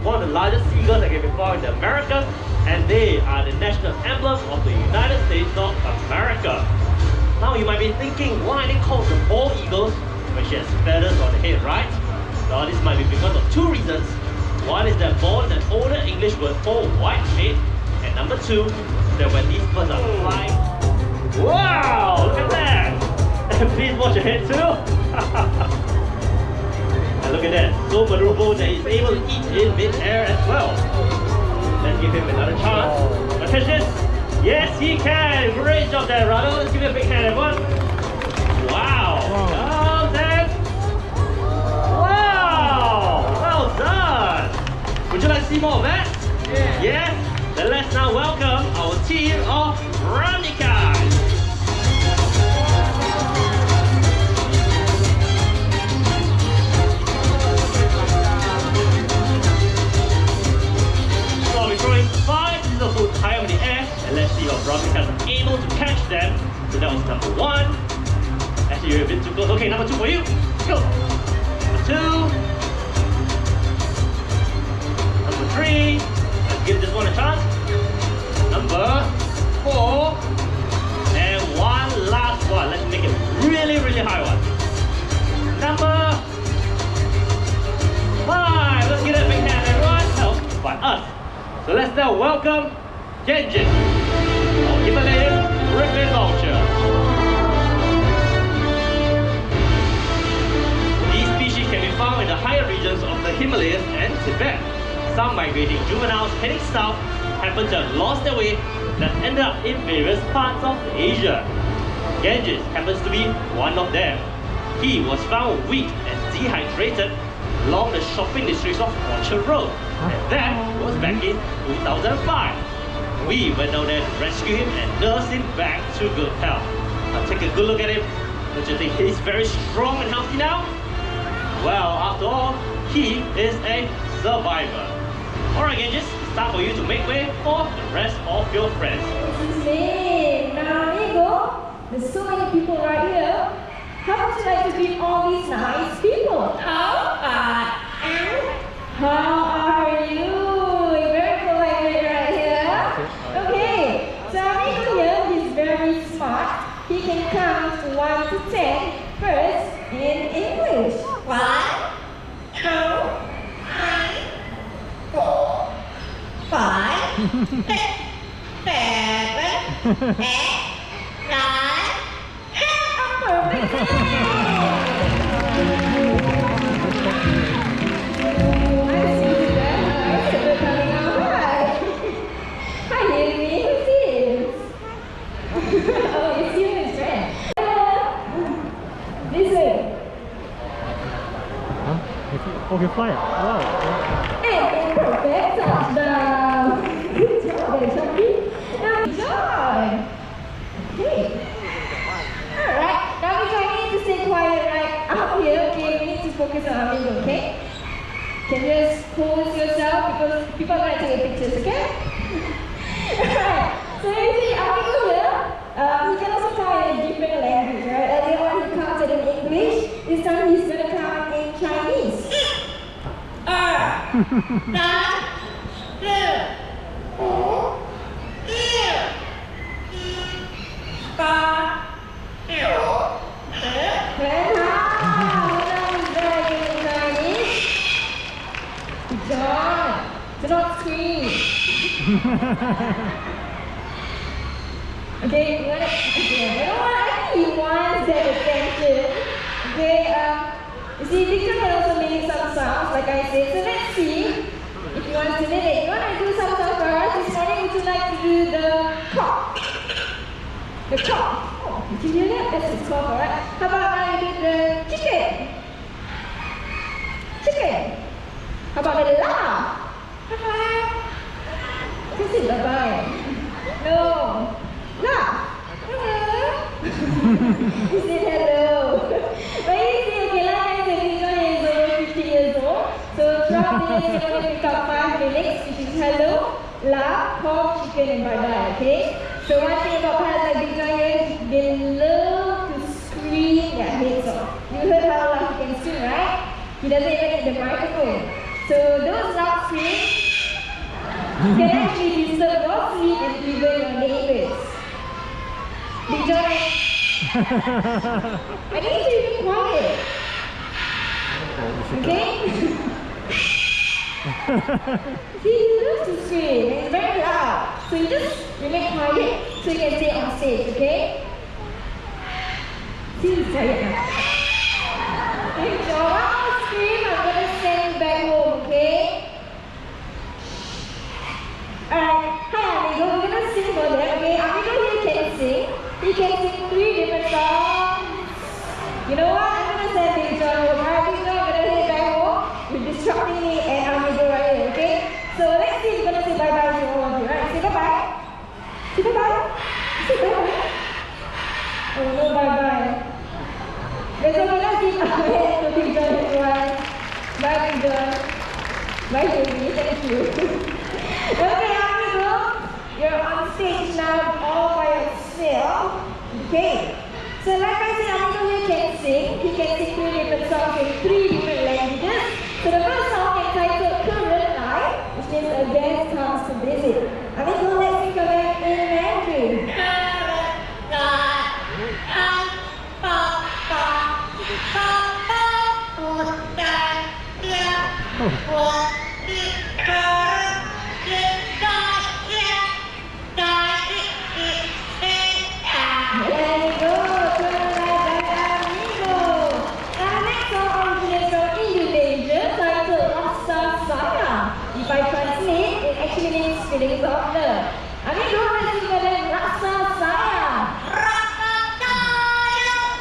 one of the largest seagulls that can be found in America, and they are the national emblem of the United States of America. Now you might be thinking, why are they called the bald eagles when she has feathers on the head, right? Well, this might be because of two reasons. One is that bald is an older English word for white head, and number two, that when these birds are flying, wow, look at that! And please watch your head too. And look at that, so maneuverable that he's able to eat in mid-air as well. Let's give him another chance. Let's catch this. Yes, he can. Great job there, Rado. Let's give him a big hand, everyone. Wow. Well done. Wow. Well done. Would you like to see more of that? Yeah. Yes? Then let's now welcome our team of Brownikas. So I'll be throwing 5 pieces of food high up in the air, and let's see how Brownikas are able to catch them. So that was number 1. Actually, you're a bit too close. Okay, number 2 for you. Let's go. Number 2. Number 3. Let's give this one a chance. Number 4. And one last one. Let's make it really, really high one. Number 5. Let's get a big hand, everyone. Helped by us. So let's now welcome Genji, our Himalayan Griffin vulture. These species can be found in the higher regions of the Himalayas and Tibet. Some migrating juveniles heading south happen to have lost their way and have ended up in various parts of Asia. Genghis happens to be one of them. He was found weak and dehydrated along the shopping districts of Orchard Road, and that was back in 2005. We went down there to rescue him and nurse him back to good health. Now take a good look at him. Don't you think he's very strong and healthy now? Well, after all, he is a survivor. Alright, Genghis, it's time for you to make way for the rest of your friends. Hey, now amigo, there's so many people right here. How would you like to meet all these nice people? How are you? You're very polite right here. Okay, so amigo here, he's very smart. He can count 1 to 10 first in English. 1, 2, 3, 4, 5, 6, 7, 8, 9, 10. Perfect. Hi, Amy. Who's this? Oh, it's you, his friend. This way. Huh? Oh, you fly it. Wow. And perfect touchdown. Good job there, Chucky. Now enjoy. Okay. Alright, now we need to stay quiet right up here. Okay, we need to focus on our amigo, okay? Can you just pose yourself because people are going to take pictures, okay? Alright, so you see amigo here, he can also count in a different language, right? Earlier on he counted in English, this time he's going to count in Chinese. 2, 3, 4, 5, 6, 7, 8. Good job. Do not scream. Okay, you know what? I think he wants that attention. Okay, you see, Victor can also make some sounds, like I said. So let's see if you want to do it. You want to do some sounds for us? This morning, would you like to do the cock? The cock. Oh, did you hear that? That's his cock, alright? How about now you do the chicken? Chicken. How about the lamb? This is the bye. No. Laugh. Hello. He said hello. But you see, okay, like I said, this one is over 50 years old. So throughout this, you're going to pick up 5 lyrics, which is hello, laugh, pork, chicken, and bye-bye, okay? So one thing about pets like Big John is they love to scream their heads off. You heard how loud he can scream, right? He doesn't even need the microphone. So those loud screams can actually disturb your sleep and even your neighbors. Enjoy. I need you to be quiet. Okay? See, he loves to scream. It's very loud. So you just remain quiet so you can stay on stage, okay? See, he's quiet now. Good job. One more scream. I'm going to send you back home, okay? Alright. Hi, amigo. We're going to sing for them, okay? Amigo here can sing. He can sing 3 different songs. You know what? I'm going to send Big John home. Alright, Big John, I'm going to head back home. You're disrupting me and Amigo right here, okay? So let's see if you're going to say bye-bye to all of you. Alright, say bye-bye. Say bye-bye. Say bye-bye. Oh, no bye-bye. Let's go, let's give our hand to Big John everyone. Bye, Big John. Bye, baby. Thank you. Okay, Amigo. You're on stage now all by yourself. Okay. So like I said, Amigo here can sing. He can sing 3 different songs in 3 different languages. So the first song entitled Current Life, which means a guest comes to visit. Amigo, let's think of it in Mandarin. If I translate, it actually means feelings of love. Amigo, let's sing for them. Rasa sayang. Rasa sayang.